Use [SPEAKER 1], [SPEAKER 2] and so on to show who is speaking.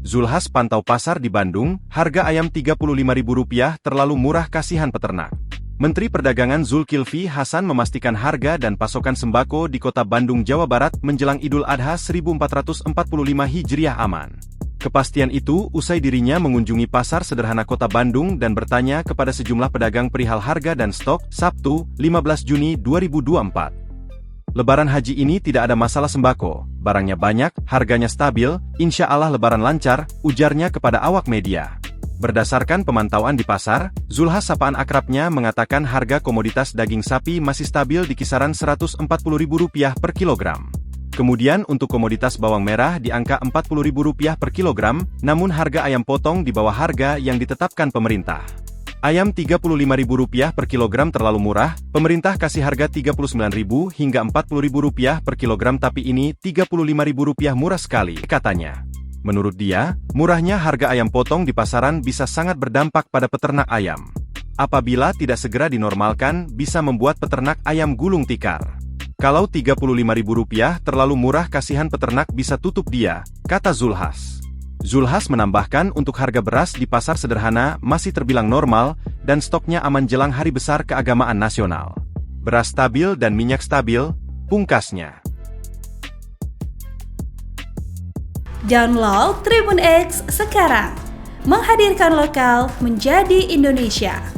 [SPEAKER 1] Zulhas pantau pasar di Bandung, harga ayam Rp35.000 terlalu murah kasihan peternak. Menteri Perdagangan Zulkifli Hasan memastikan harga dan pasokan sembako di kota Bandung, Jawa Barat menjelang Idul Adha 1445 Hijriah aman. Kepastian itu usai dirinya mengunjungi pasar sederhana kota Bandung dan bertanya kepada sejumlah pedagang perihal harga dan stok, Sabtu, 15 Juni 2024. Lebaran haji ini tidak ada masalah sembako, barangnya banyak, harganya stabil, insya Allah lebaran lancar, ujarnya kepada awak media. Berdasarkan pemantauan di pasar, Zulhas sapaan akrabnya mengatakan harga komoditas daging sapi masih stabil di kisaran Rp140.000 per kilogram. Kemudian untuk komoditas bawang merah di angka Rp40.000 per kilogram, namun harga ayam potong di bawah harga yang ditetapkan pemerintah. Ayam Rp35.000 per kilogram terlalu murah, pemerintah kasih harga Rp39.000 hingga Rp40.000 per kilogram tapi ini Rp35.000 murah sekali, katanya. Menurut dia, murahnya harga ayam potong di pasaran bisa sangat berdampak pada peternak ayam. Apabila tidak segera dinormalkan, bisa membuat peternak ayam gulung tikar. Kalau Rp35.000 terlalu murah kasihan peternak bisa tutup dia, kata Zulhas. Zulhas menambahkan untuk harga beras di pasar sederhana masih terbilang normal, dan stoknya aman jelang hari besar keagamaan nasional. Beras stabil dan minyak stabil, pungkasnya.
[SPEAKER 2] Download Tribun X sekarang, menghadirkan lokal menjadi Indonesia.